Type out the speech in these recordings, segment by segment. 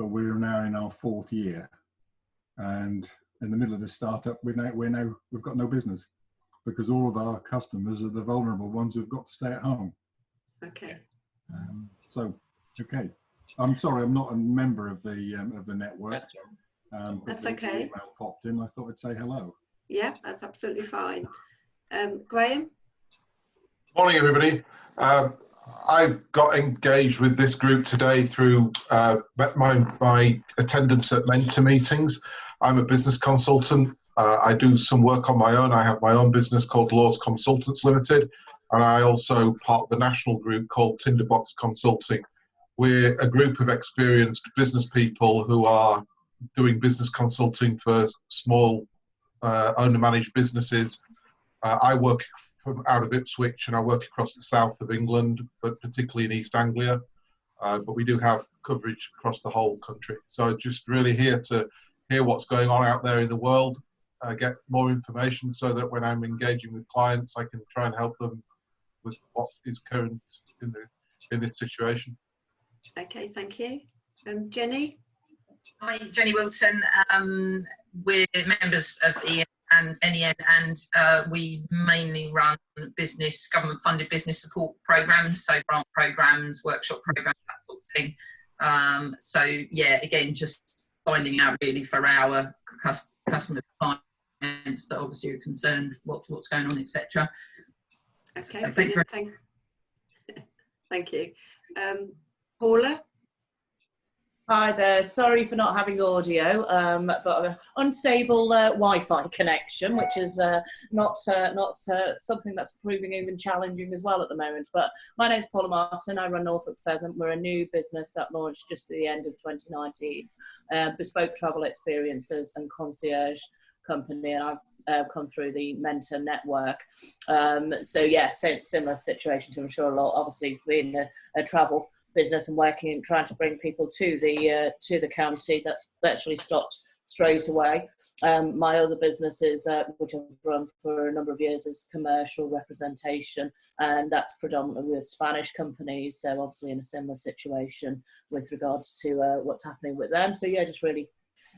but we're now in our 4th year, and in the middle of the startup, we've got no business because all of our customers are the vulnerable ones who've got to stay at home. Okay. Okay. I'm sorry, I'm not a member of the network. That's but okay. The email popped in. I thought I'd say hello. Yeah, that's absolutely fine. Graham? Morning, everybody. I've got engaged with this group today through my attendance at mentor meetings. I'm a business consultant. I do some work on my own. I have my own business called Laws Consultants Limited, and I also part of the national group called Tinderbox Consulting. We're a group of experienced business people who are doing business consulting for small owner-managed businesses. I work from out of Ipswich, and I work across the south of England, but particularly in East Anglia. But we do have coverage across the whole country. So just really here to hear what's going on out there in the world, get more information so that when I'm engaging with clients, I can try and help them with what is current in this situation. Okay, thank you. Jenny? Hi, Jenny Wilton. We're members of NEN, and we mainly run government-funded business support programs, so grant programs, workshop programs, that sort of thing. So yeah, again, just finding out really for our customers, clients that obviously are concerned what's going on, etc. Okay, So thank you. Paula? Hi there, sorry for not having audio, but an unstable Wi-Fi connection, which is not something that's proving even challenging as well at the moment. But my name's Paula Martin, I run Norfolk Pheasant. We're a new business that launched just at the end of 2019, bespoke travel experiences and concierge company, and I've come through the mentor network. So yeah, similar situation to I'm sure a lot, obviously being a travel business and working, trying to bring people to the county. That's virtually stopped straight away. My other businesses, which I've run for a number of years, is commercial representation, and that's predominantly with Spanish companies. So obviously in a similar situation with regards to what's happening with them. So yeah, just really,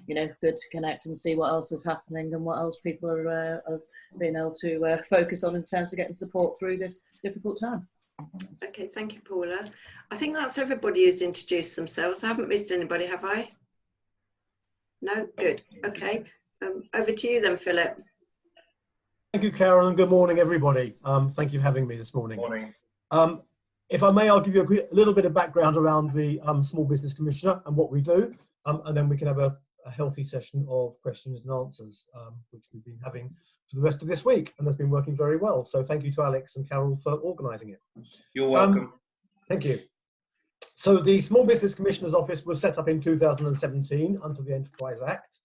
good to connect and see what else is happening and what else people are being able to focus on in terms of getting support through this difficult time. Okay, thank you, Paula. I think that's everybody who's introduced themselves. I haven't missed anybody, have I? No? Good. Okay. Over to you then, Philip. Thank you, Carol, and good morning, everybody. Thank you for having me this morning. Morning. If I may, I'll give you a little bit of background around the Small Business Commissioner and what we do, and then we can have a healthy session of questions and answers, which we've been having for the rest of this week, and has been working very well. So thank you to Alex and Carol for organising it. You're welcome. Thank you. So the Small Business Commissioner's Office was set up in 2017 under the Enterprise Act.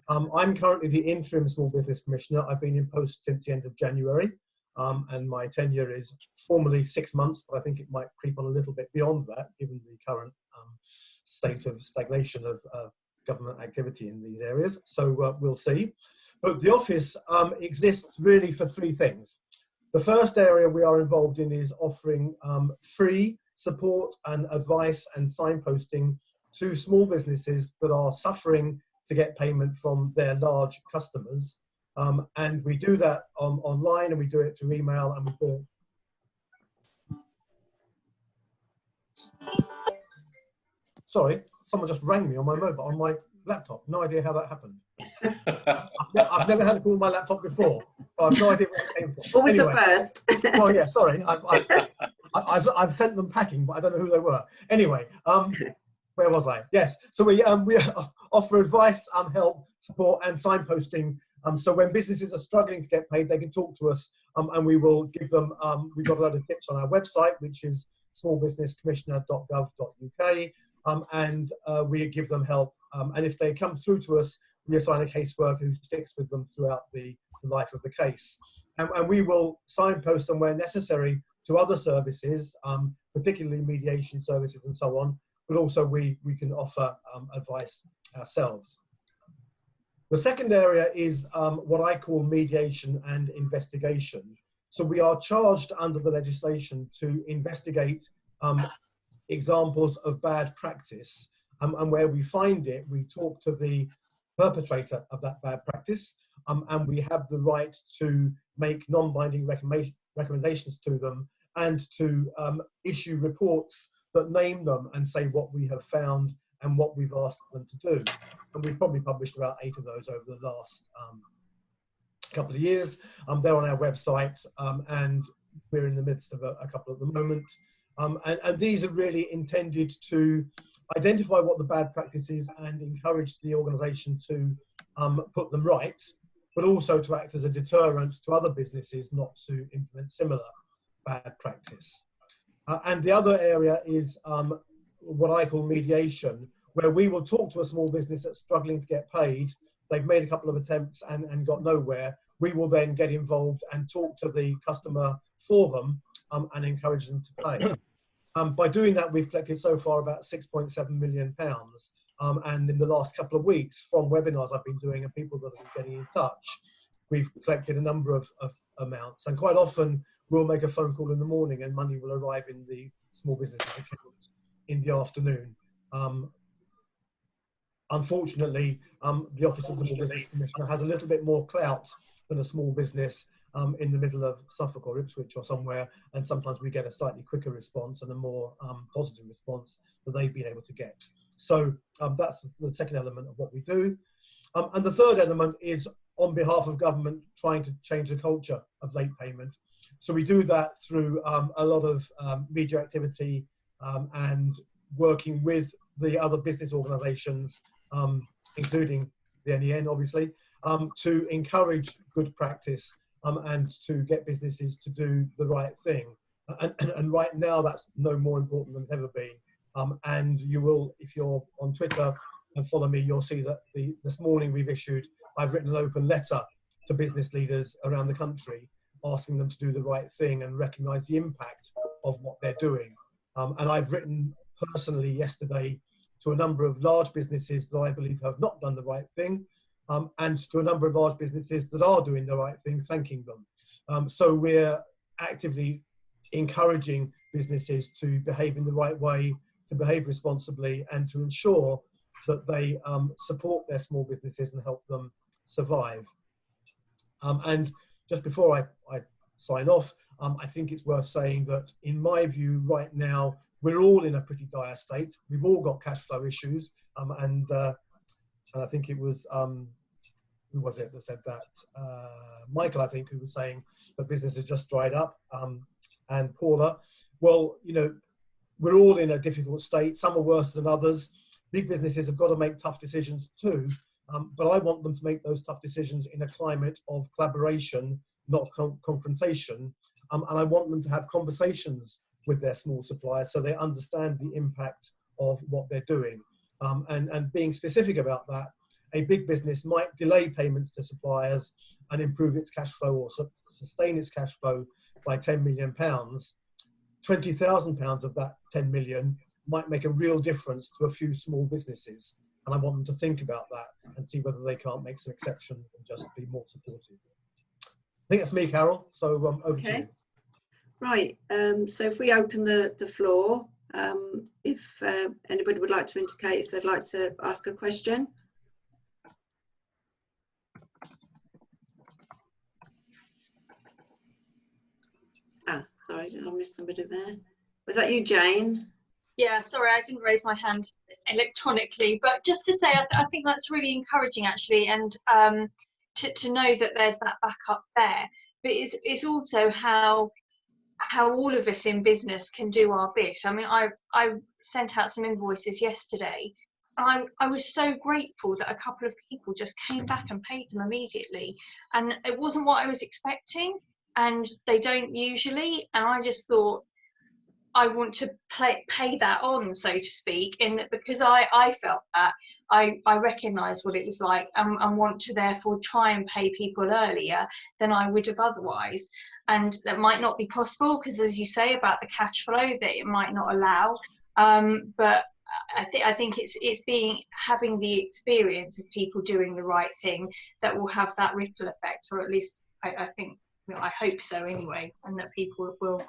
I'm currently the interim Small Business Commissioner. I've been in post since the end of January, and my tenure is formally 6 months, but I think it might creep on a little bit beyond that, given the current state of stagnation of government activity in these areas. So we'll see. But the office exists really for three things. The first area we are involved in is offering free support and advice and signposting to small businesses that are suffering to get payment from their large customers. And we do that online, and we do it through email, and we do it. Sorry, someone just rang me on my mobile, on my laptop. No idea how that happened. I've never had a call on my laptop before, so I've no idea where it came from. What was anyway, the first? Well, yeah, sorry. I've sent them packing, but I don't know who they were. Anyway, where was I? Yes. So we offer advice, help, support, and signposting. So when businesses are struggling to get paid, they can talk to us, and we will give them. We've got a lot of tips on our website, which is smallbusinesscommissioner.gov.uk, and we give them help. And if they come through to us, we assign a caseworker who sticks with them throughout the life of the case. And we will signpost them where necessary to other services, particularly mediation services and so on, but also we can offer advice ourselves. The second area is what I call mediation and investigation. So we are charged under the legislation to investigate examples of bad practice. and where we find it, we talk to the perpetrator of that bad practice, and we have the right to make non-binding recommendations to them and to issue reports that name them and say what we have found and what we've asked them to do. And we've probably published about 8 of those over the last couple of years. They're on our website, and we're in the midst of a couple at the moment. And these are really intended to identify what the bad practice is and encourage the organisation to put them right, but also to act as a deterrent to other businesses not to implement similar bad practice. And the other area is what I call mediation, where we will talk to a small business that's struggling to get paid. They've made a couple of attempts and got nowhere. We will then get involved and talk to the customer for them and encourage them to pay. By doing that, we've collected so far about £6.7 million. And in the last couple of weeks, from webinars I've been doing and people that have been getting in touch, we've collected a number of amounts. And quite often, we'll make a phone call in the morning and money will arrive in the small business account in the afternoon. Unfortunately, the Office of the Small Business Commissioner has a little bit more clout than a small business in the middle of Suffolk or Ipswich or somewhere, and sometimes we get a slightly quicker response and a more positive response that they've been able to get. So that's the second element of what we do. And the third element is on behalf of government trying to change the culture of late payment. So we do that through a lot of media activity and working with the other business organisations, including the NEN, obviously, to encourage good practice and to get businesses to do the right thing. And right now, that's no more important than it's ever been. And you will, if you're on Twitter and follow me, you'll see that this morning I've written an open letter to business leaders around the country, asking them to do the right thing and recognise the impact of what they're doing. And I've written personally yesterday to a number of large businesses that I believe have not done the right thing, and to a number of large businesses that are doing the right thing, thanking them. So we're actively encouraging businesses to behave in the right way, to behave responsibly, and to ensure that they support their small businesses and help them survive. And just before I sign off, I think it's worth saying that in my view right now, we're all in a pretty dire state. We've all got cash flow issues, and I think it was, who was it that said that? Michael, I think, who was saying that business has just dried up, and Paula. Well, you know, we're all in a difficult state. Some are worse than others. Big businesses have got to make tough decisions too, but I want them to make those tough decisions in a climate of collaboration, not confrontation, and I want them to have conversations with their small suppliers so they understand the impact of what they're doing. And being specific about that, a big business might delay payments to suppliers and improve its cash flow or sustain its cash flow by £10 million. £20,000 of that 10 million might make a real difference to a few small businesses. And I want them to think about that and see whether they can't make some exceptions and just be more supportive. I think that's me, Carol. So over to you. Right. So if we open the floor, if anybody would like to indicate if they'd like to ask a question. Sorry, did I miss somebody there? Was that you, Jane? Yeah, sorry, I didn't raise my hand electronically, but just to say, I think that's really encouraging actually, and to know that there's that backup there. But it's also how all of us in business can do our bit. I mean, I sent out some invoices yesterday. I was so grateful that a couple of people just came back and paid them immediately, and it wasn't what I was expecting, and they don't usually, and I just thought I want to pay that on, so to speak, because I felt that I recognised what it was like, and want to therefore try and pay people earlier than I would have otherwise. And that might not be possible because, as you say about the cash flow, that it might not allow. But I think it's having the experience of people doing the right thing that will have that ripple effect, or at least I think, I hope so anyway, and that people will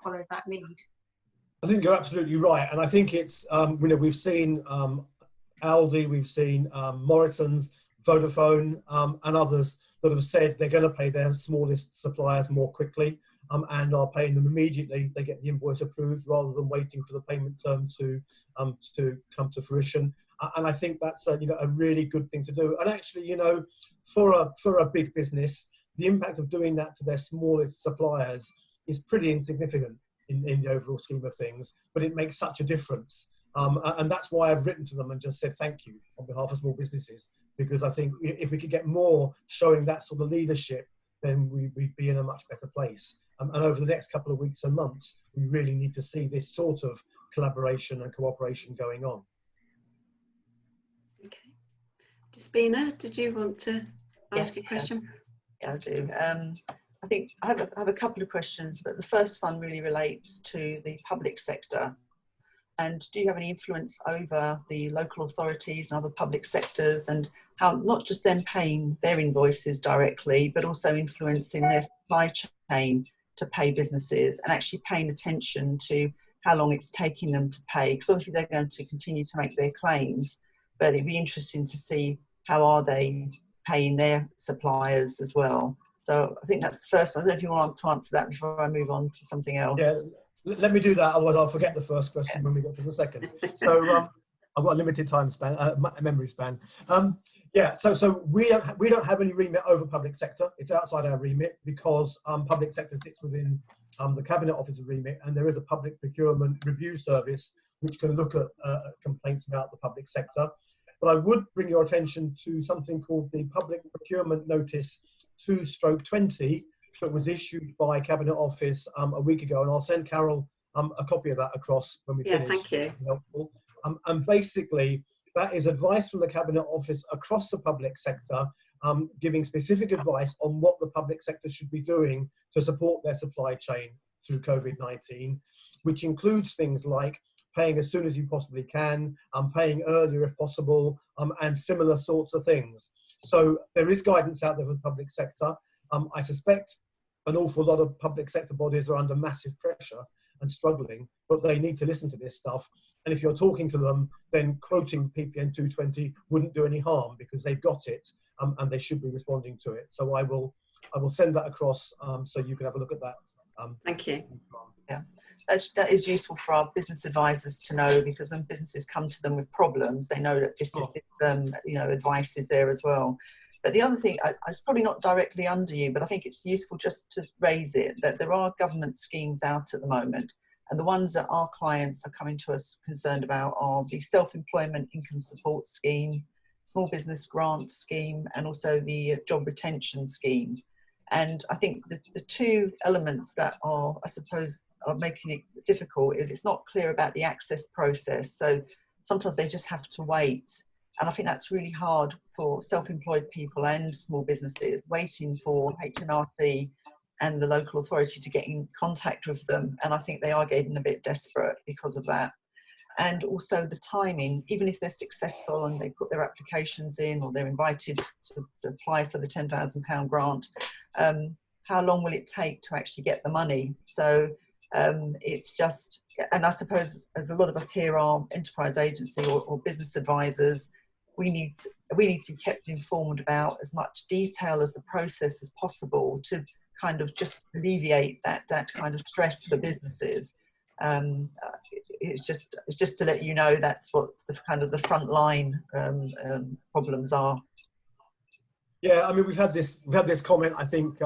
follow that lead. I think you're absolutely right, and I think it's we've seen Aldi, we've seen Morrison's, Vodafone, and others that have said they're going to pay their smallest suppliers more quickly and are paying them immediately. They get the invoice approved rather than waiting for the payment term to come to fruition. And I think that's a really good thing to do. And actually, for a big business, the impact of doing that to their smallest suppliers is pretty insignificant in the overall scheme of things, but it makes such a difference. And that's why I've written to them and just said thank you on behalf of small businesses, because I think if we could get more showing that sort of leadership, then we'd be in a much better place. And over the next couple of weeks and months, we really need to see this sort of collaboration and cooperation going on. Okay. Despina, did you want to ask a question? Yeah, I do. I think I have a couple of questions, but the first one really relates to the public sector. And do you have any influence over the local authorities and other public sectors, and how not just them paying their invoices directly, but also influencing their supply chain to pay businesses and actually paying attention to how long it's taking them to pay? Because obviously they're going to continue to make their claims, but it'd be interesting to see how are they paying their suppliers as well. So I think that's the first one. I don't know if you want to answer that before I move on to something else. Yeah, let me do that, otherwise I'll forget the first question when we get to the second. So I've got a limited time span, memory span. So we don't have any remit over public sector. It's outside our remit because public sector sits within the Cabinet Office remit, and there is a public procurement review service which can look at complaints about the public sector. But I would bring your attention to something called the Public Procurement Notice 2/20 that was issued by Cabinet Office a week ago, and I'll send Carol a copy of that across when we finish. Thank you. Helpful. And basically, that is advice from the Cabinet Office across the public sector, giving specific advice on what the public sector should be doing to support their supply chain through COVID-19, which includes things like paying as soon as you possibly can, paying earlier if possible, and similar sorts of things. So there is guidance out there for the public sector. I suspect an awful lot of public sector bodies are under massive pressure and struggling, but they need to listen to this stuff. And if you're talking to them, then quoting PPN 220 wouldn't do any harm because they've got it and they should be responding to it. So I will send that across so you can have a look at that. Thank you. Yeah, that is useful for our business advisors to know, because when businesses come to them with problems, they know that this advice is there as well. But the other thing, it's probably not directly under you, but I think it's useful just to raise it, that there are government schemes out at the moment, and the ones that our clients are coming to us concerned about are the Self-Employment Income Support Scheme, Small Business Grant Scheme, and also the Job Retention Scheme. And I think the two elements that are, I suppose, are making it difficult is it's not clear about the access process. So sometimes they just have to wait. And I think that's really hard for self-employed people and small businesses, waiting for HMRC and the local authority to get in contact with them. And I think they are getting a bit desperate because of that. And also the timing, even if they're successful and they put their applications in or they're invited to apply for the £10,000 grant, how long will it take to actually get the money? So it's just, and I suppose as a lot of us here are enterprise agency or business advisors, we need to be kept informed about as much detail as the process as possible to kind of just alleviate that kind of stress for businesses. It's just to let you know that's what the kind of the front line problems are. Yeah, I mean we've had this comment. I think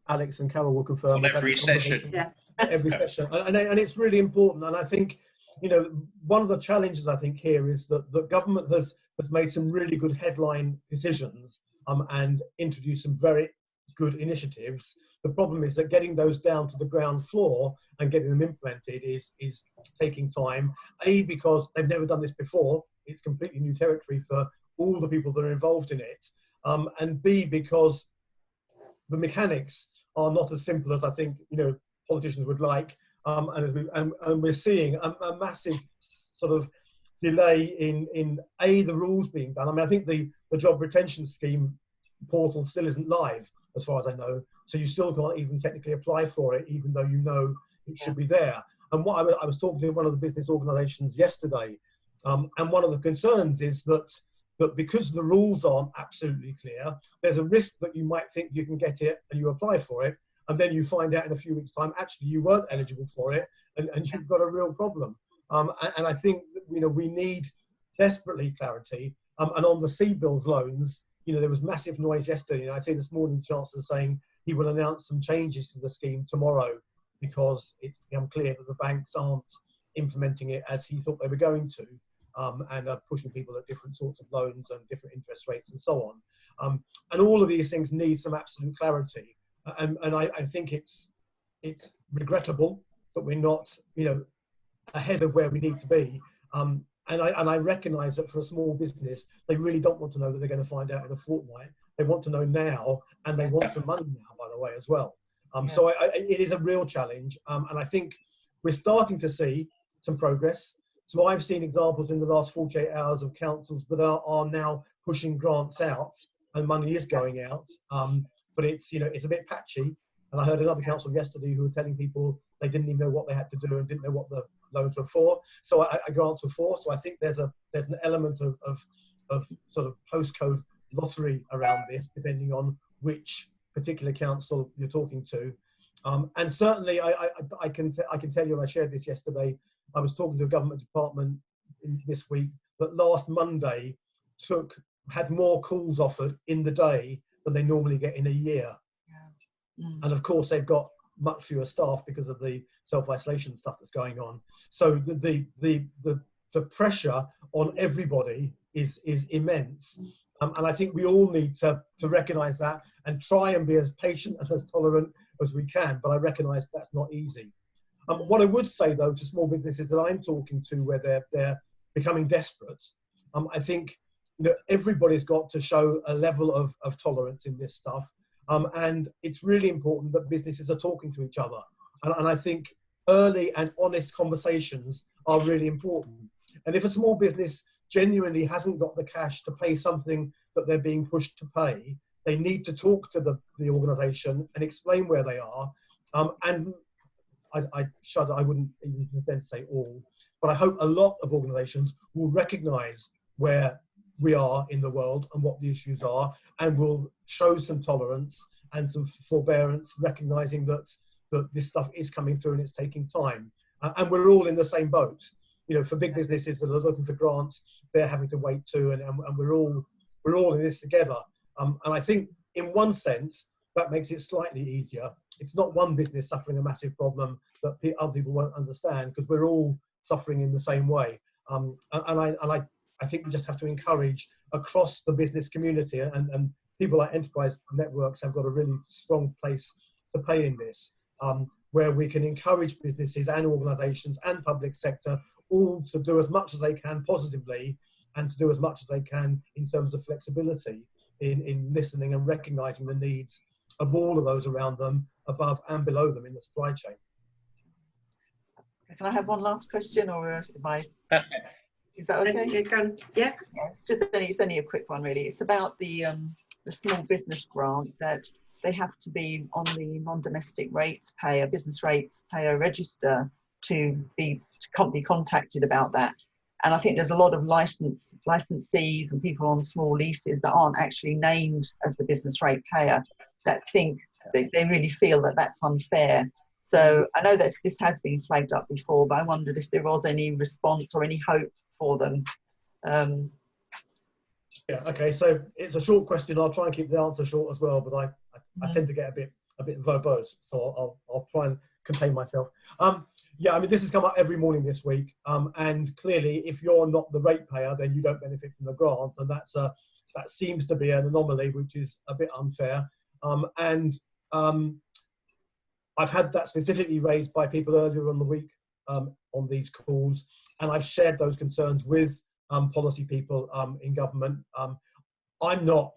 Alex and Carol will confirm. On every session. Yeah. Every session, and it's really important. And I think one of the challenges I think here is that the government has made some really good headline decisions and introduced some very good initiatives. The problem is that getting those down to the ground floor and getting them implemented is taking time. A, because they've never done this before. It's completely new territory for all the people that are involved in it. And B, because the mechanics are not as simple as I think politicians would like. And we're seeing a massive sort of delay in the rules being done. I mean, I think the job retention scheme portal still isn't live as far as I know, so you still can't even technically apply for it, even though it should be there. And what I was talking to one of the business organisations yesterday, And one of the concerns is that because the rules aren't absolutely clear, there's a risk that you might think you can get it and you apply for it, and then you find out in a few weeks' time, actually, you weren't eligible for it, and you've got a real problem. And I think, we need desperately clarity. And on the CBILS loans, there was massive noise yesterday. I see this morning the Chancellor saying he will announce some changes to the scheme tomorrow because it's become clear that the banks aren't implementing it as he thought they were going to, and are pushing people at different sorts of loans and different interest rates and so on. And all of these things need some absolute clarity. And I think it's regrettable that we're not, ahead of where we need to be. And I recognise that for a small business, they really don't want to know that they're going to find out in a fortnight. They want to know now, and they want some money now, by the way, as well. So it is a real challenge. And I think we're starting to see some progress. So I've seen examples in the last 48 hours of councils that are now pushing grants out, and money is going out. But it's a bit patchy. And I heard another council yesterday who were telling people they didn't even know what they had to do and didn't know what the loans were for. So grants were for. So I think there's an element of sort of postcode lottery around this, depending on which particular council you're talking to. And certainly I can tell you, and I shared this yesterday, I was talking to a government department this week that last Monday had more calls offered in the day than they normally get in a year. And of course they've got much fewer staff because of the self-isolation stuff that's going on. So the pressure on everybody is immense. And I think we all need to recognise that and try and be as patient and as tolerant as we can. But I recognise that's not easy. What I would say, though, to small businesses that I'm talking to where they're becoming desperate, I think everybody's got to show a level of tolerance in this stuff. And it's really important that businesses are talking to each other. And I think early and honest conversations are really important. And if a small business genuinely hasn't got the cash to pay something that they're being pushed to pay, they need to talk to the organisation and explain where they are. And I shudder, I wouldn't even then say all, but I hope a lot of organisations will recognise where we are in the world and what the issues are, and will show some tolerance and some forbearance, recognising that this stuff is coming through and it's taking time. And we're all in the same boat. For big businesses that are looking for grants, they're having to wait too, and we're all in this together. And I think in one sense, that makes it slightly easier. It's not one business suffering a massive problem that other people won't understand, because we're all suffering in the same way. And I think we just have to encourage across the business community, and people like enterprise networks have got a really strong place to play in this, where we can encourage businesses and organisations and public sector all to do as much as they can positively, and to do as much as they can in terms of flexibility in listening and recognising the needs of all of those around them, above and below them in the supply chain. Can I have one last question, or am I? Is that okay? Yeah. It's only a quick one, really. It's about the small business grant, that they have to be on the non-domestic rates payer, business rates payer register to be contacted about that. And I think there's a lot of licensees and people on small leases that aren't actually named as the business rate payer, that think they really feel that that's unfair. So I know that this has been flagged up before, but I wondered if there was any response or any hope for them. Yeah, okay, so it's a short question. I'll try and keep the answer short as well, but I tend to get a bit verbose, so I'll try and contain myself. Yeah, I mean, this has come up every morning this week, and clearly if you're not the rate payer, then you don't benefit from the grant, and that seems to be an anomaly, which is a bit unfair. I've had that specifically raised by people earlier on the week on these calls, and I've shared those concerns with policy people in government. I'm not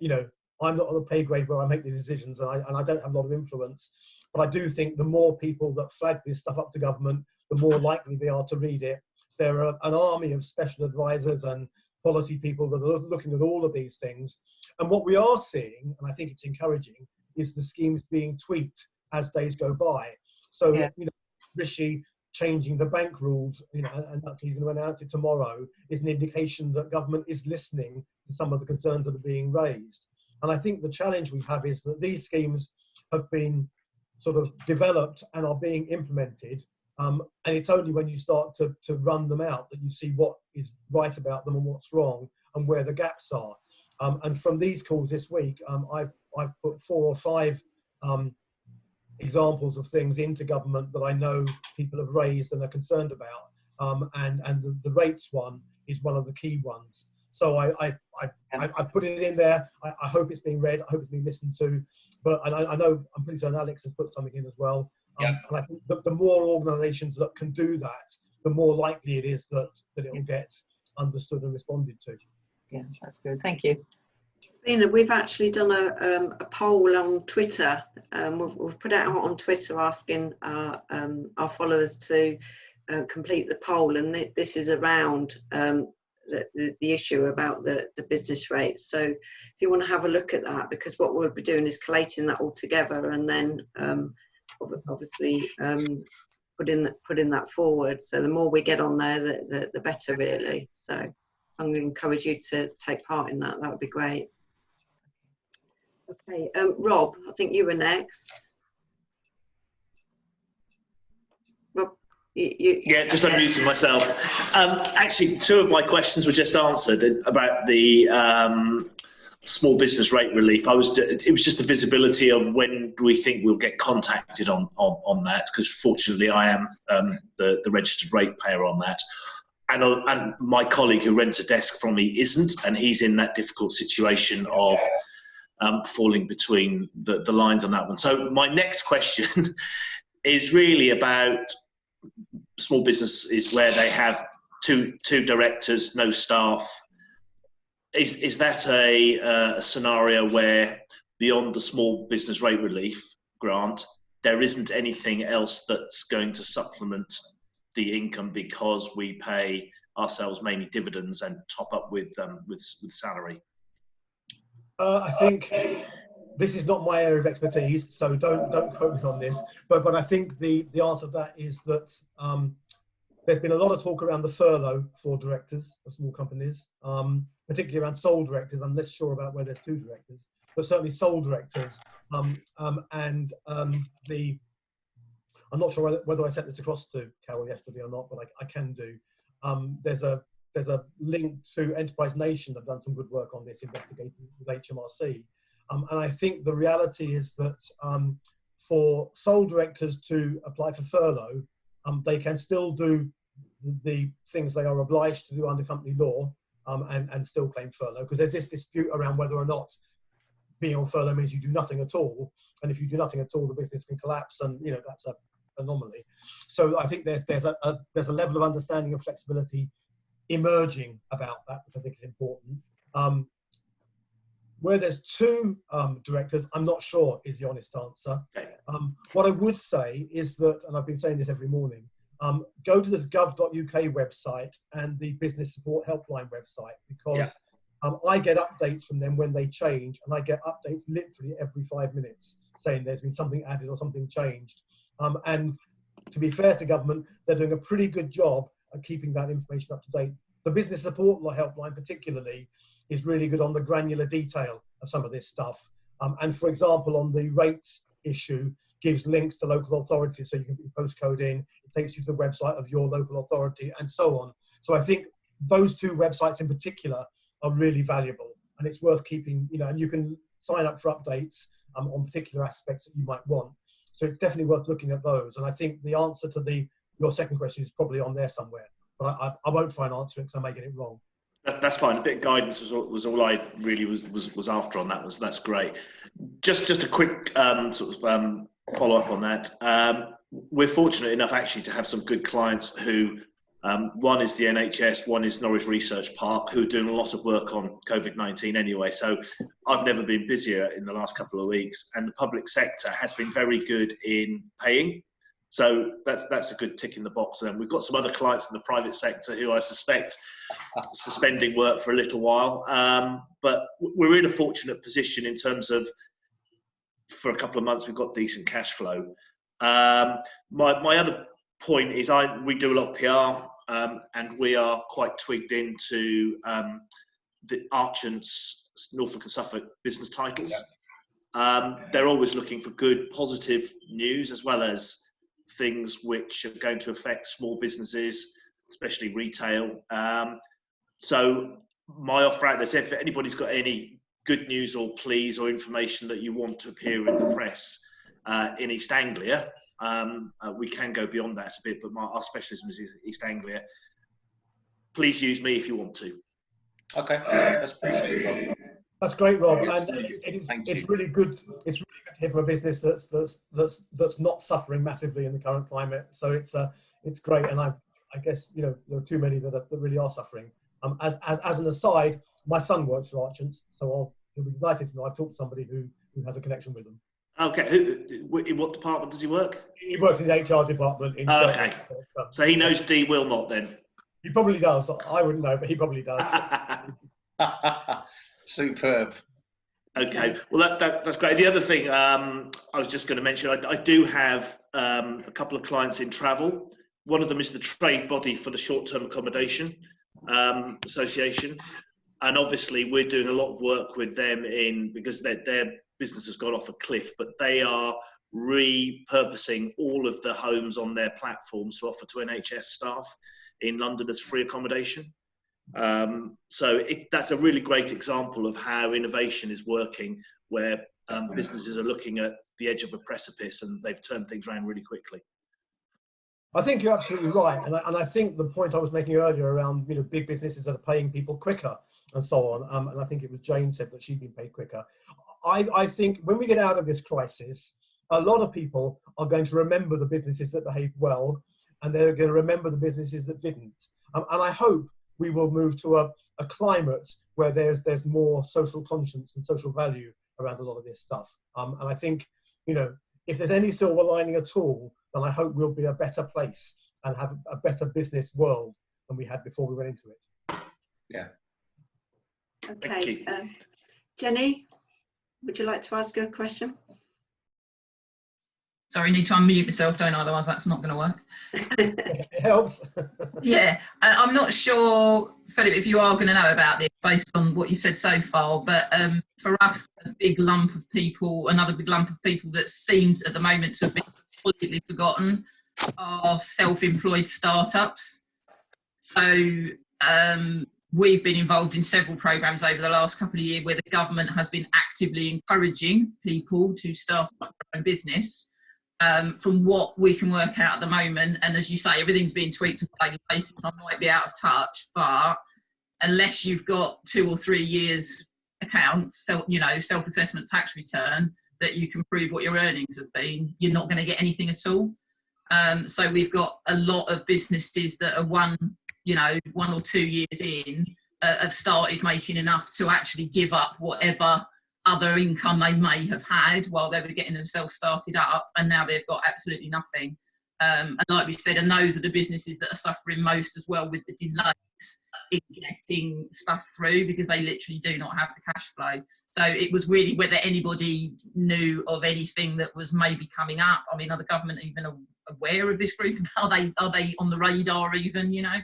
on the pay grade where I make the decisions, and I don't have a lot of influence, but I do think the more people that flag this stuff up to government, the more likely they are to read it. There are an army of special advisors and policy people that are looking at all of these things. And what we are seeing, and I think it's encouraging, is the schemes being tweaked as days go by. So, Rishi changing the bank rules, you know, and that he's going to announce it tomorrow, is an indication that government is listening to some of the concerns that are being raised. And I think the challenge we have is that these schemes have been sort of developed and are being implemented, and it's only when you start to run them out that you see what is right about them and what's wrong and where the gaps are. And from these calls this week, I've put 4 or 5 examples of things into government that I know people have raised and are concerned about, and the rates one is one of the key ones. So I put it in there. I hope it's being read. I hope it's being listened to. But I know, I'm pretty certain Alex has put something in as well. And I think that the more organisations that can do that, the more likely it is that it will get understood and responded to. Yeah, that's good. Thank you. We've actually done a poll on Twitter. We've put it out on Twitter asking our followers to complete the poll, and this is around the issue about the business rates. So if you want to have a look at that, because what we'll be doing is collating that all together and then obviously putting that forward. So the more we get on there, the better, really. So I'm going to encourage you to take part in that. That would be great. Okay, Rob, I think you were next. Rob, yeah, just unmuting myself. Actually, 2 of my questions were just answered about the small business rate relief. It was just the visibility of when do we think we'll get contacted on that, because fortunately I am the registered ratepayer on that. And my colleague who rents a desk from me isn't, and he's in that difficult situation of falling between the lines on that one. So my next question is really about small businesses where they have two directors, no staff. Is that a scenario where beyond the small business rate relief grant, there isn't anything else that's going to supplement the income because we pay ourselves mainly dividends and top up with salary? I think this is not my area of expertise, so don't quote me on this. But I think the answer to that is that there's been a lot of talk around the furlough for directors of small companies, particularly around sole directors. I'm less sure about where there's 2 directors, but certainly sole directors. I'm not sure whether I sent this across to Carol yesterday or not, but I can do. There's a link to Enterprise Nation that have done some good work on this, investigating with HMRC. And I think the reality is that for sole directors to apply for furlough, they can still do the things they are obliged to do under company law and still claim furlough, because there's this dispute around whether or not being on furlough means you do nothing at all. And if you do nothing at all, the business can collapse, and you know that's an anomaly. So I think there's a level of understanding and flexibility emerging about that, which I think is important. Where there's 2 directors, I'm not sure is the honest answer. What I would say is that, and I've been saying this every morning, go to the gov.uk website and the business support helpline website, because I get updates from them when they change, and I get updates literally every 5 minutes saying there's been something added or something changed. And to be fair to government, they're doing a pretty good job at keeping that information up to date. The business support helpline particularly is really good on the granular detail of some of this stuff. And for example, on the rates issue, gives links to local authorities, so you can put your postcode in, it takes you to the website of your local authority and so on. So I think those 2 websites in particular are really valuable, and it's worth keeping, you know, and you can sign up for updates on particular aspects that you might want. So it's definitely worth looking at those. And I think the answer to your second question is probably on there somewhere, but I won't try and answer it because I may get it wrong. That's fine. A bit of guidance was all I really was after on that. That's great. Just a quick follow up on that. We're fortunate enough actually to have some good clients who, one is the NHS, one is Norwich Research Park, who are doing a lot of work on COVID-19 anyway. So I've never been busier in the last couple of weeks, and the public sector has been very good in paying. So that's a good tick in the box. And we've got some other clients in the private sector who I suspect suspending work for a little while. But we're in a fortunate position in terms of, for a couple of months, we've got decent cash flow. My other point is we do a lot of PR, and we are quite twigged into the Archant's Norfolk and Suffolk business titles. They're always looking for good, positive news, as well as things which are going to affect small businesses, especially retail. So my offer out there, if anybody's got any good news or pleas or information that you want to appear in the press in East Anglia, we can go beyond that a bit, but our specialism is East Anglia. Please use me if you want to. Okay, that's appreciated, Rob. That's great, Rob, and it's really good. It's really good to hear from a business that's not suffering massively in the current climate. So it's great, and I guess there are too many that really are suffering. As an aside, my son works for Archants, so he'll be delighted to know I've talked to somebody who has a connection with them. Okay, in what department does he work? He works in the HR department. Okay, so he knows D. Wilmot then. He probably does. I wouldn't know, but he probably does. Superb. Okay, well that's great. The other thing I was just going to mention, I do have a couple of clients in travel. One of them is the trade body for the short-term accommodation association, and obviously we're doing a lot of work with them because their business has gone off a cliff, but they are repurposing all of the homes on their platforms to offer to NHS staff in London as free accommodation. So that's a really great example of how innovation is working, where businesses are looking at the edge of a precipice and they've turned things around really quickly. I think you're absolutely right, and I think the point I was making earlier around big businesses that are paying people quicker and so on, and I think it was Jane said that she'd been paid quicker. I think when we get out of this crisis, a lot of people are going to remember the businesses that behaved well, and they're going to remember the businesses that didn't. And I hope we will move to a climate where there's more social conscience and social value around a lot of this stuff. And I think, if there's any silver lining at all, then I hope we'll be a better place and have a better business world than we had before we went into it. Yeah. Okay. Jenny, would you like to ask a question? Sorry, I need to unmute myself, don't I? Otherwise that's not going to work. It helps. Yeah, I'm not sure, Philip, if you are going to know about this based on what you said so far, but for us, another big lump of people that seemed at the moment to have been completely forgotten are self-employed startups. So we've been involved in several programs over the last couple of years where the government has been actively encouraging people to start up their own business. From what we can work out at the moment, and as you say, everything's being tweaked on a daily basis, I might be out of touch, but unless you've got 2 or 3 years accounts, self-assessment tax return, that you can prove what your earnings have been, you're not going to get anything at all. So we've got a lot of businesses that are 1 or 2 years in, have started making enough to actually give up whatever other income they may have had while they were getting themselves started up, and now they've got absolutely nothing. And like we said, and those are the businesses that are suffering most as well with the delays in getting stuff through, because they literally do not have the cash flow. So it was really whether anybody knew of anything that was maybe coming up. I mean, are the government even aware of this group? Are they on the radar even,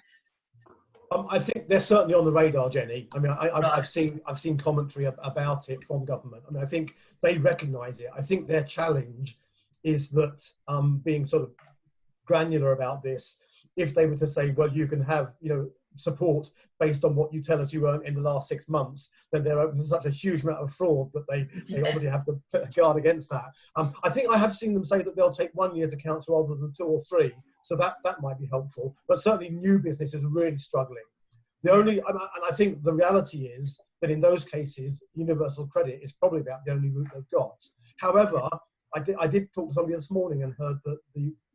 I think they're certainly on the radar, Jenny. I mean, I've seen commentary about it from government. I mean, I think they recognise it. I think their challenge is that being sort of granular about this, if they were to say, well, you can have support based on what you tell us you earned in the last 6 months, then they're open to such a huge amount of fraud that they obviously have to guard against that. I think I have seen them say that they'll take 1 year's accounts rather than 2 or 3. So that might be helpful, but certainly new businesses are really struggling. And I think the reality is that in those cases, universal credit is probably about the only route they've got. However, I did talk to somebody this morning and heard that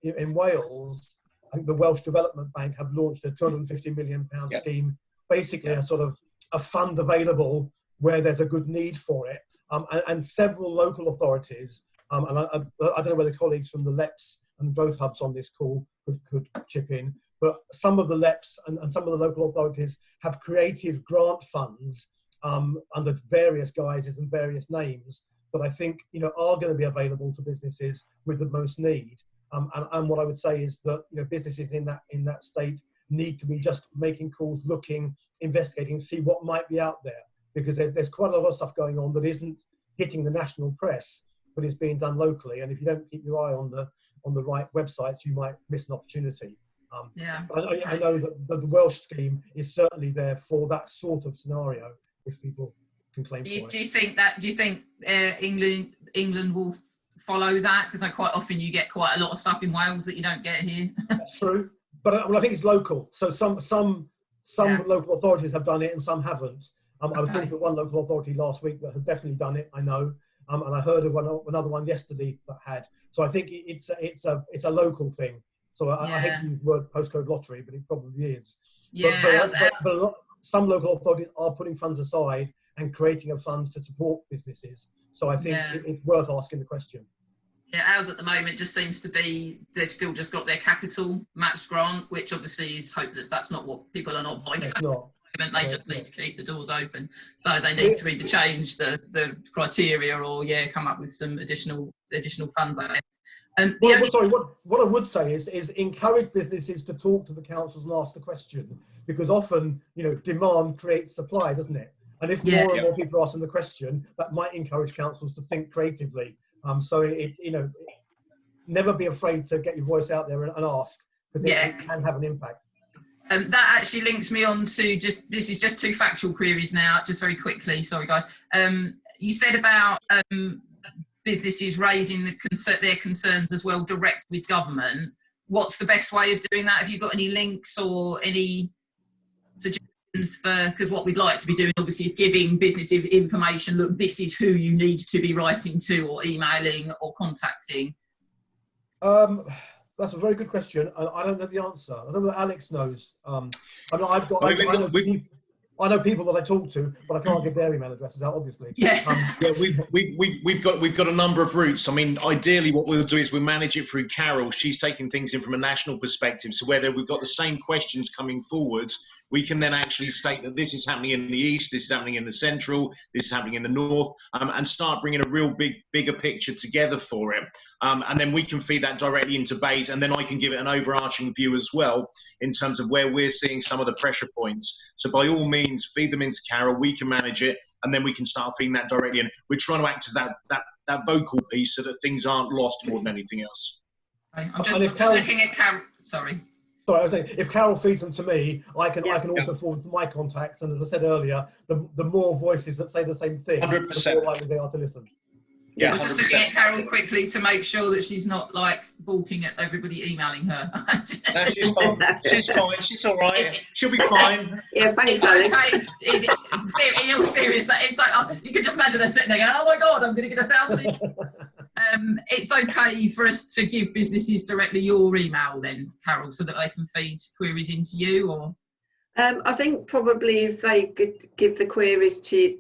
in Wales, I think the Welsh Development Bank have launched a £250 million scheme, basically a sort of a fund available where there's a good need for it, and several local authorities. And I don't know whether colleagues from the LEPs and both hubs on this call could chip in, but some of the LEPs and some of the local authorities have created grant funds under various guises and various names that I think are going to be available to businesses with the most need. And what I would say is that, you know, businesses in that state need to be just making calls, looking, investigating, see what might be out there, because there's quite a lot of stuff going on that isn't hitting the national press, but it's being done locally. And if you don't keep your eye on the right websites, you might miss an opportunity. But I know that the Welsh scheme is certainly there for that sort of scenario, if people can claim for it. Do you think England will follow that? Because quite often you get quite a lot of stuff in Wales that you don't get here. That's true, but I think it's local. So some local authorities have done it and some haven't. I was talking to one local authority last week that has definitely done it, I know, and I heard of another one yesterday that had. So I think it's a local thing. So I hate to use the word postcode lottery, but it probably is. Yeah, but some local authorities are putting funds aside and creating a fund to support businesses. So I think it's worth asking the question. Yeah, ours at the moment just seems to be they've still just got their capital matched grant, which obviously is hopeless. That's not what people are not buying. It's not. They just need to keep the doors open. So they need to either change the criteria or come up with some additional funds. What I would say is encourage businesses to talk to the councils and ask the question, because often, you know, demand creates supply, doesn't it? And if more and more people are asking the question, that might encourage councils to think creatively. So never be afraid to get your voice out there and ask, because it can have an impact. That actually links me on to this is just two factual queries now, just very quickly. Sorry, guys. You said about businesses raising their concerns as well direct with government. What's the best way of doing that? Have you got any links or any suggestions for, because what we'd like to be doing obviously is giving businesses information, look, this is who you need to be writing to or emailing or contacting? That's a very good question. I don't know the answer. I don't know that Alex knows. I know people that I talk to, but I can't give their email addresses out, obviously. We've got a number of routes. I mean, ideally, what we'll do is we'll manage it through Carol. She's taking things in from a national perspective. So whether we've got the same questions coming forward, we can then actually state that this is happening in the east, this is happening in the central, this is happening in the north, and start bringing a real bigger picture together for it. And then we can feed that directly into Bays, and then I can give it an overarching view as well in terms of where we're seeing some of the pressure points. So by all means, feed them into Carol, we can manage it, and then we can start feeding that directly in. We're trying to act as that vocal piece so that things aren't lost more than anything else. I'm just looking at Carol. Sorry, I was saying, if Carol feeds them to me, I can also forward to my contacts. And as I said earlier, the more voices that say the same thing, 100%. the more likely they are to listen. Yeah, I was just looking at Carol quickly to make sure that she's not like balking at everybody emailing her. No, she's fine. She's fine. She's all right. She'll be fine. Thanks, okay. In all seriousness, it's like you can just imagine her sitting there going, "Oh my God, I'm going to get 1,000." It's okay for us to give businesses directly your email then, Carol, so that they can feed queries into you, or? I think probably if they could give the queries to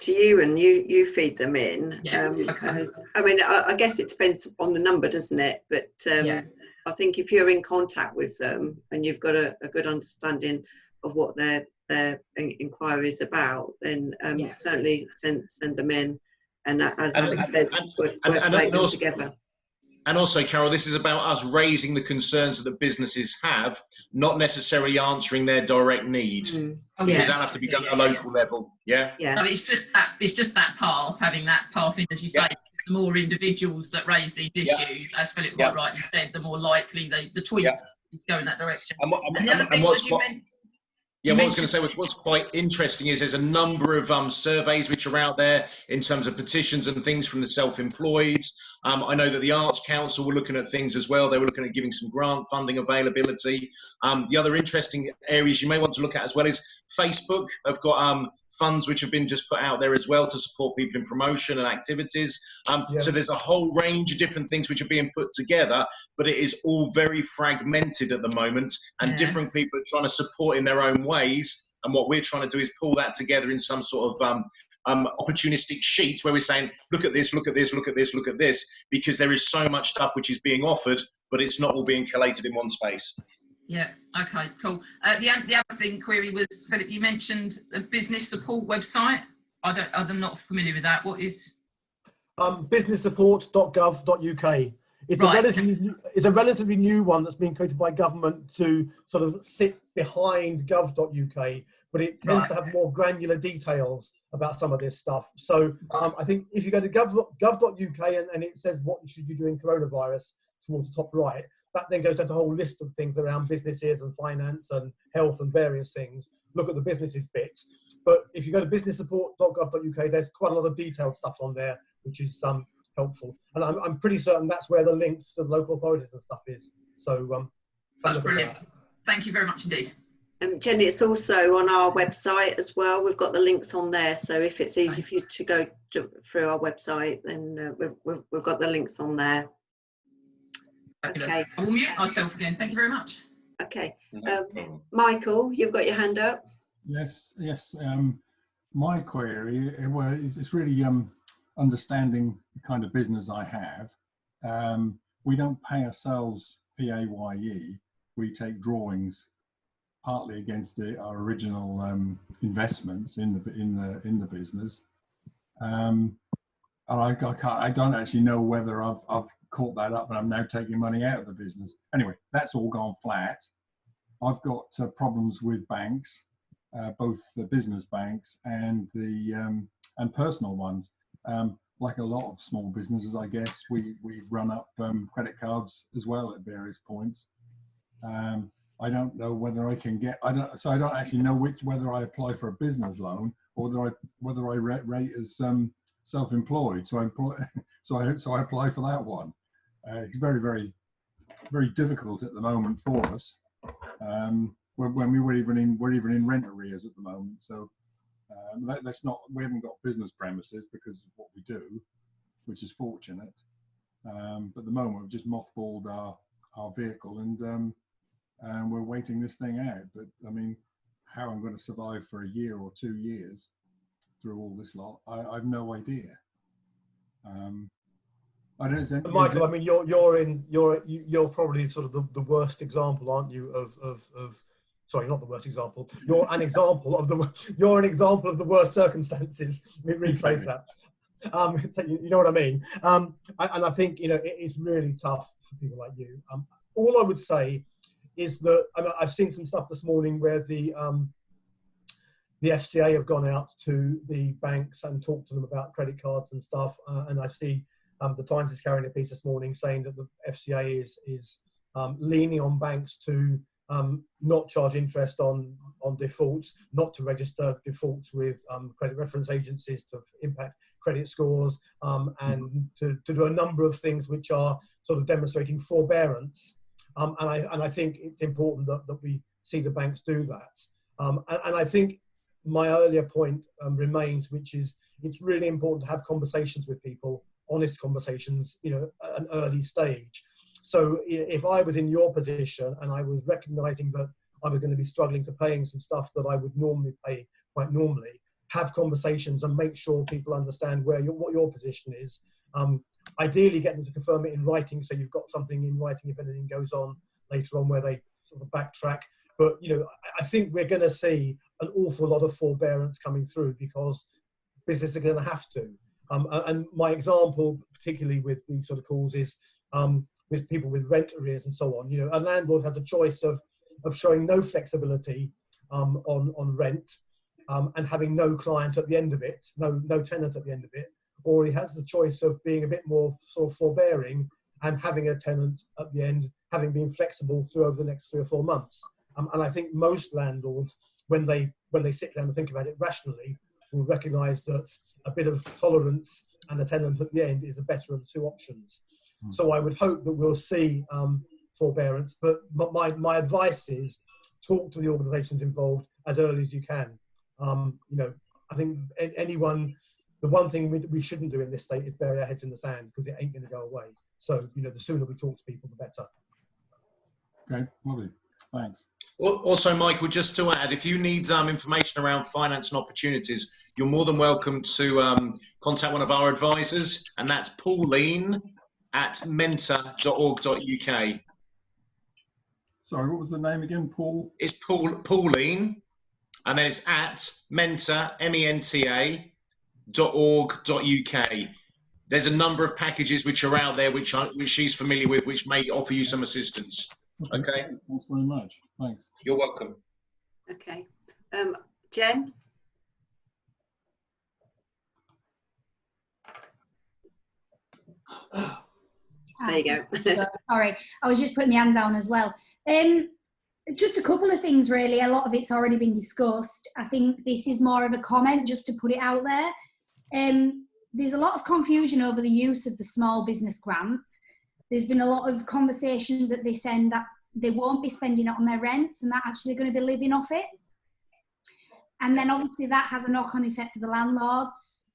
you and you feed them in. Okay. I mean, I guess it depends on the number, doesn't it? But I think if you're in contact with them and you've got a good understanding of what their inquiry is about, then certainly send them in. And as Alex said, work them together. And also, Carol, this is about us raising the concerns that the businesses have, not necessarily answering their direct need. Because that have to be done at a local level. Yeah. No, it's just that path, having that path in, as you say. The more individuals that raise these issues, as Philip quite rightly said, the more likely the tweets go in that direction. And the other thing was what I was going to say was what's quite interesting is there's a number of surveys which are out there in terms of petitions and things from the self-employed. I know that the Arts Council were looking at things as well. They were looking at giving some grant funding availability. The other interesting areas you may want to look at as well is Facebook have got funds which have been just put out there as well to support people in promotion and activities. So there's a whole range of different things which are being put together, but it is all very fragmented at the moment, and different people are trying to support in their own ways. And what we're trying to do is pull that together in some sort of opportunistic sheet where we're saying, look at this, look at this, look at this, look at this, because there is so much stuff which is being offered, but it's not all being collated in one space. Yeah, okay, cool. The other thing, query was, Philip, you mentioned a business support website. I'm not familiar with that. What is? Businesssupport.gov.uk It's Right. it's a relatively new one that's been created by government to sort of sit behind gov.uk, but it tends to have more granular details about some of this stuff. So I think if you go to gov.uk and it says what should you do in coronavirus towards the top right, that then goes down to a whole list of things around businesses and finance and health and various things. Look at the businesses bit. But if you go to businesssupport.gov.uk, there's quite a lot of detailed stuff on there, which is helpful. And I'm pretty certain that's where the links to the local authorities and stuff is. So that's brilliant. Thank you very much indeed. Jenny, it's also on our website as well. We've got the links on there. So if it's easy for you to go through our website, then we've got the links on there. Okay. I will mute myself again. Thank you very much. Okay. Michael, you've got your hand up. Yes. My query, well, it's really understanding the kind of business I have. We don't pay ourselves PAYE. We take drawings partly against our original investments in the business. And I don't actually know whether I've caught that up and I'm now taking money out of the business. Anyway, that's all gone flat. I've got problems with banks, both the business banks and the and personal ones. Like a lot of small businesses, I guess, we run up credit cards as well at various points. I don't know whether I can get. I don't actually know whether I apply for a business loan or whether I rate as self-employed. So I apply for that one. It's very, very, very difficult at the moment for us. When we're even in rent arrears at the moment. So we haven't got business premises because of what we do, which is fortunate. But at the moment we've just mothballed our vehicle and we're waiting this thing out. But I mean, how I'm going to survive for a year or 2 years through all this lot, I've no idea. I don't. Michael, I mean, you're probably sort of the worst example, aren't you? Of sorry, not the worst example. You're an example of the worst circumstances. Let me rephrase that. You know what I mean? And I think it is really tough for people like you. All I would say is that I've seen some stuff this morning where the FCA have gone out to the banks and talked to them about credit cards and stuff. And I see the Times is carrying a piece this morning saying that the FCA is leaning on banks to not charge interest on defaults, not to register defaults with credit reference agencies to impact credit scores, and to do a number of things which are sort of demonstrating forbearance. And I think it's important that we see the banks do that. And I think my earlier point remains, which is it's really important to have conversations with people, honest conversations, at an early stage. So if I was in your position and I was recognizing that I was going to be struggling to paying some stuff that I would normally pay quite normally, have conversations and make sure people understand what your position is. Ideally get them to confirm it in writing, so you've got something in writing if anything goes on later on where they sort of backtrack. But I think we're going to see an awful lot of forbearance coming through because businesses are going to have to. And my example, particularly with these sort of calls, is with people with rent arrears and so on. A landlord has a choice of showing no flexibility on rent and having no client at the end of it, no tenant at the end of it, or he has the choice of being a bit more sort of forbearing and having a tenant at the end, having been flexible through over the next 3 or 4 months. And I think most landlords, when they sit down and think about it rationally, will recognise that a bit of tolerance and a tenant at the end is the better of the two options. So I would hope that we'll see forbearance, but my advice is talk to the organisations involved as early as you can. I think the one thing we shouldn't do in this state is bury our heads in the sand, because it ain't going to go away. So, the sooner we talk to people, the better. Okay, lovely. Thanks. Also, Michael, just to add, if you need information around finance and opportunities, you're more than welcome to contact one of our advisors, and that's Pauline at mentor.org.uk. Sorry, what was the name again, Paul? It's Pauline, and then it's at mentor, MENTA.org.uk. there's a number of packages which are out there which she's familiar with, which may offer you some assistance. Okay. Thanks very much. Thanks. You're welcome. Okay. Jen? There you go. Sorry, I was just putting my hand down as well. Just a couple of things really. A lot of it's already been discussed. I think this is more of a comment just to put it out there. There's a lot of confusion over the use of the small business grant. There's been a lot of conversations at this end that they won't be spending it on their rents and they're actually going to be living off it. And then obviously that has a knock-on effect for the landlords.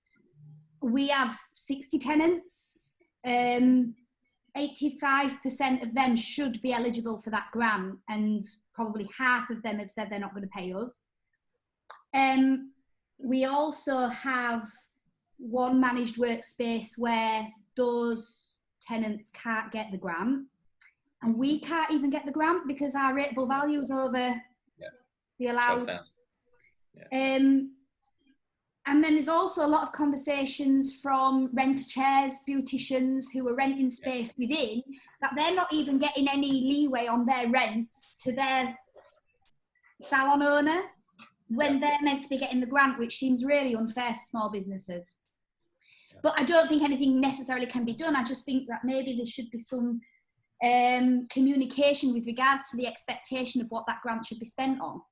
We have 60 tenants. 85% of them should be eligible for that grant, and probably half of them have said they're not going to pay us. We also have one managed workspace where those tenants can't get the grant, and we can't even get the grant because our rateable value is over the allowed. And then there's also a lot of conversations from rent-a-chairs, beauticians who are renting space within, that they're not even getting any leeway on their rents to their salon owner when they're meant to be getting the grant, which seems really unfair for small businesses. But I don't think anything necessarily can be done. I just think that maybe there should be some communication with regards to the expectation of what that grant should be spent on.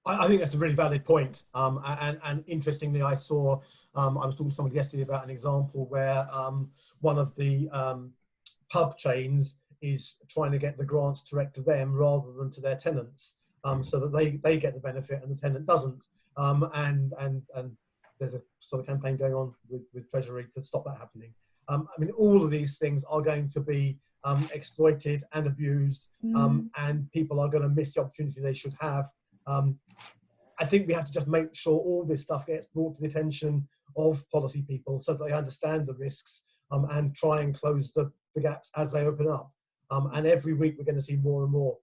I think that's a really valid point. And interestingly, I saw, I was talking to somebody yesterday about an example where one of the pub chains is trying to get the grants direct to them rather than to their tenants, so that they get the benefit and the tenant doesn't. And there's a sort of campaign going on with Treasury to stop that happening. I mean, all of these things are going to be exploited and abused, and people are going to miss the opportunity they should have. I think we have to just make sure all this stuff gets brought to the attention of policy people so that they understand the risks, and try and close the gaps as they open up. And every week we're going to see more and more,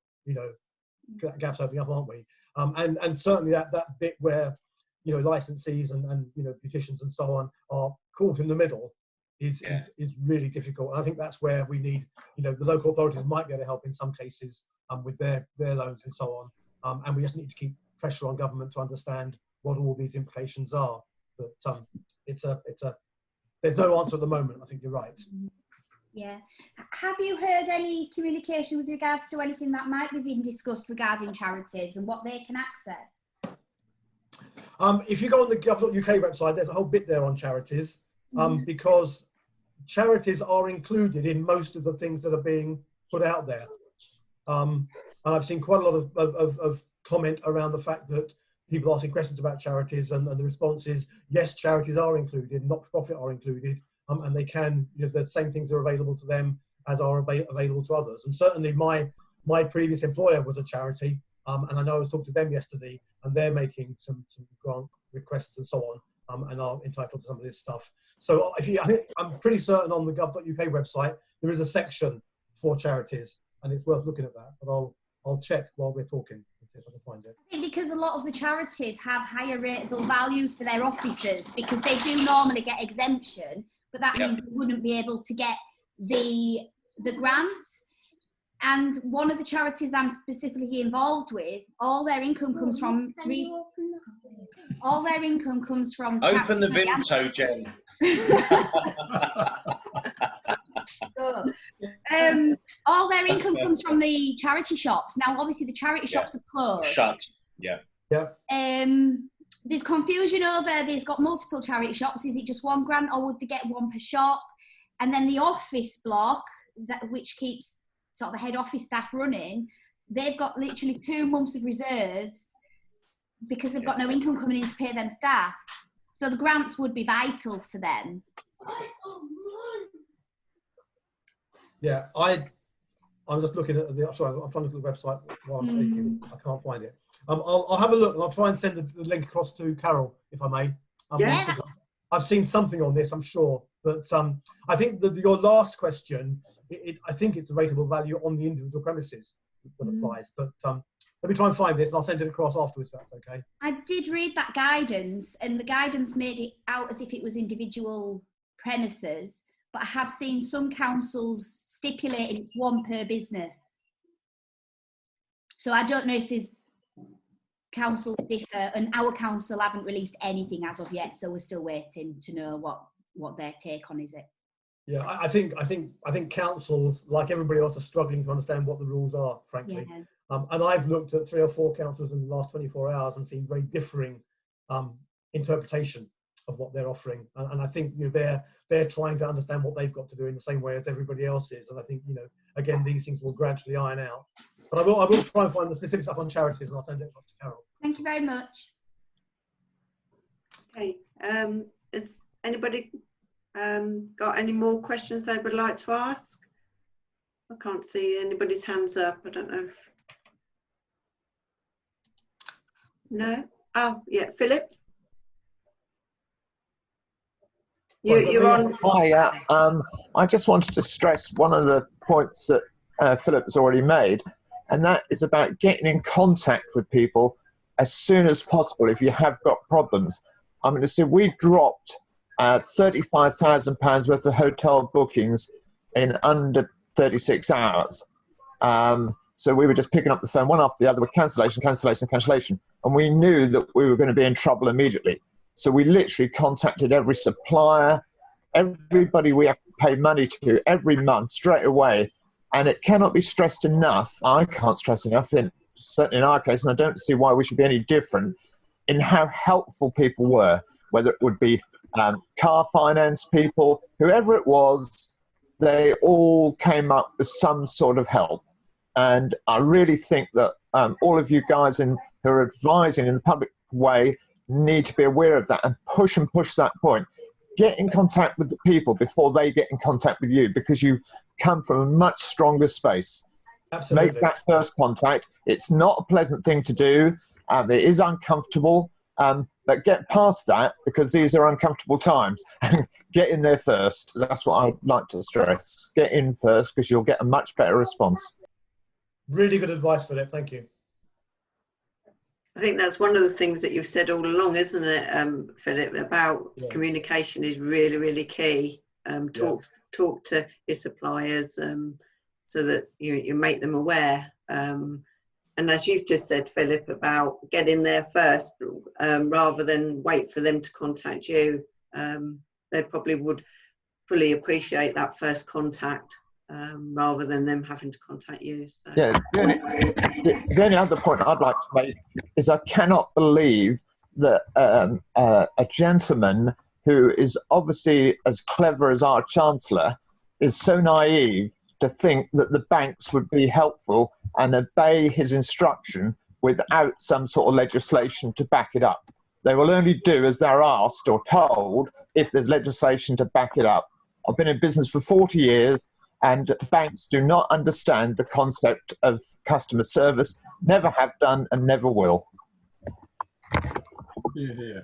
gaps opening up, aren't we? And certainly that bit where, licensees and beauticians and so on are caught in the middle is really difficult. And I think that's where we need, the local authorities might be able to help in some cases with their loans and so on. And we just need to keep pressure on government to understand what all these implications are. But there's no answer at the moment. I think you're right. Yeah. Have you heard any communication with regards to anything that might be being discussed regarding charities and what they can access? If you go on the gov.uk website, there's a whole bit there on charities, because charities are included in most of the things that are being put out there. And I've seen quite a lot of comment around the fact that people asking questions about charities, and the response is, yes, charities are included, not-for-profit are included, and they can, the same things are available to them as are available to others. And certainly my previous employer was a charity, and I know I was talking to them yesterday, and they're making some grant requests and so on, and are entitled to some of this stuff. So I'm pretty certain on the gov.uk website there is a section for charities, and it's worth looking at that. But I'll check while we're talking and see if I can find it. I think because a lot of the charities have higher rateable values for their officers, because they do normally get exemption, but that means they wouldn't be able to get the grant. And one of the charities I'm specifically involved with, all their income comes from all their income comes from open the Vimto, Jen. All their income comes from the charity shops. Now, obviously, the charity shops are closed. Shut. Yeah. There's confusion over, there's got multiple charity shops. Is it just one grant, or would they get one per shop? And then the office block, which keeps sort of the head office staff running, they've got literally 2 months of reserves because they've got no income coming in to pay them staff. So the grants would be vital for them. Yeah, I'm just looking at I'm trying to look at the website while I'm speaking. I can't find it. I'll have a look, and I'll try and send the link across to Carol, if I may. I've seen something on this, I'm sure. But I think that your last question, I think it's a rateable value on the individual premises that applies. But let me try and find this, and I'll send it across afterwards. If that's okay. I did read that guidance, and the guidance made it out as if it was individual premises, but I have seen some councils stipulating it's one per business. So I don't know if there's councils differ, and our council haven't released anything as of yet, so we're still waiting to know what their take on is it. Yeah, I think councils, like everybody else, are struggling to understand what the rules are, frankly. Yeah. And I've looked at 3 or 4 councils in the last 24 hours and seen very differing interpretation of what they're offering. And I think, you know, they're trying to understand what they've got to do in the same way as everybody else is. And I think, you know, again, these things will gradually iron out. But I will try and find the specifics up on Charities, and I'll send it across to Carol. Thank you very much. Okay. Has anybody got any more questions they would like to ask? I can't see anybody's hands up. I don't know if... No? Oh, yeah, Philip? You're on. Hi, I just wanted to stress one of the points that Philip has already made, and that is about getting in contact with people as soon as possible if you have got problems. I mean, so we dropped £35,000 worth of hotel bookings in under 36 hours. So we were just picking up the phone one after the other with cancellation, cancellation, cancellation. And we knew that we were going to be in trouble immediately. So we literally contacted every supplier, everybody we have to pay money to every month straight away. And it cannot be stressed enough. I can't stress enough, certainly in our case, and I don't see why we should be any different in how helpful people were, whether it would be car finance people, whoever it was, they all came up with some sort of help. And I really think that all of you guys who are advising in the public way need to be aware of that and push that point. Get in contact with the people before they get in contact with you, because you come from a much stronger space. Absolutely. Make that first contact. It's not a pleasant thing to do. It is uncomfortable, but get past that, because these are uncomfortable times. Get in there first. That's what I'd like to stress. Get in first, because you'll get a much better response. Really good advice, Philip. Thank you. I think that's one of the things that you've said all along, isn't it, Philip, about communication is really, really key. Talk to your suppliers so that you make them aware. And as you've just said, Philip, about getting there first rather than wait for them to contact you, they probably would fully appreciate that first contact rather than them having to contact you. So. Yeah, the only other point I'd like to make is I cannot believe that a gentleman who is obviously as clever as our Chancellor is so naive to think that the banks would be helpful and obey his instruction without some sort of legislation to back it up. They will only do as they're asked or told if there's legislation to back it up. I've been in business for 40 years, and banks do not understand the concept of customer service, never have done and never will. Yeah.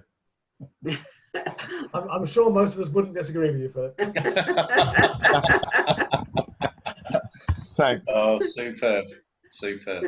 I'm sure most of us wouldn't disagree with you, Philip. Thanks. Oh, superb. Superb.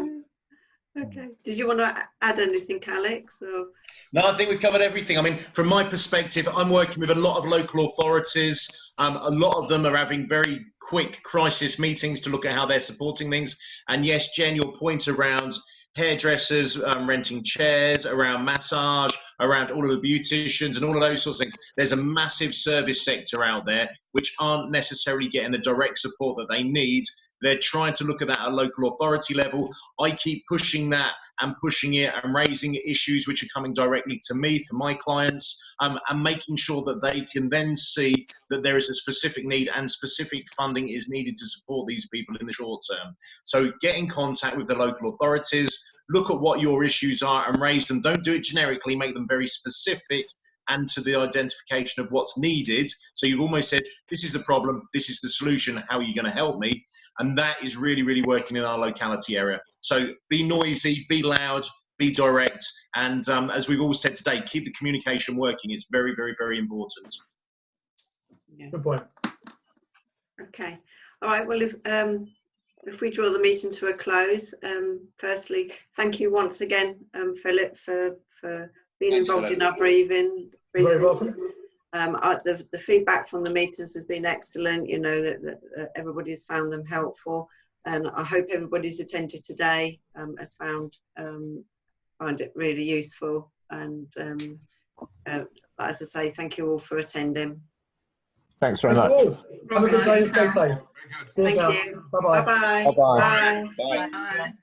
Okay. Did you want to add anything, Alex? Or? No, I think we've covered everything. I mean, from my perspective, I'm working with a lot of local authorities. A lot of them are having very quick crisis meetings to look at how they're supporting things. And yes, Jen, your point around hairdressers, renting chairs, around massage, around all of the beauticians and all of those sorts of things. There's a massive service sector out there which aren't necessarily getting the direct support that they need. They're trying to look at that at a local authority level. I keep pushing that and pushing it and raising issues which are coming directly to me for my clients, and making sure that they can then see that there is a specific need and specific funding is needed to support these people in the short term. So get in contact with the local authorities, look at what your issues are and raise them. Don't do it generically, make them very specific and to the identification of what's needed. So you've almost said, this is the problem, this is the solution, how are you going to help me? And that is really, really working in our locality area. So be noisy, be loud, be direct, and as we've all said today, keep the communication working. It's very, very, very important. Yeah. Good point. Okay. All right. Well, if if we draw the meeting to a close, firstly, thank you once again, Philip, for being Thanks, involved Philip. in our briefing. You're very welcome. The feedback from the meetings has been excellent. You know that everybody's found them helpful, and I hope everybody's attended today has found it really useful. And as I say, thank you all for attending. Thanks very Thank much. you all. Have a good day and stay safe. Thank you. Bye-bye. Bye-bye. Bye-bye. Bye. Bye. Bye.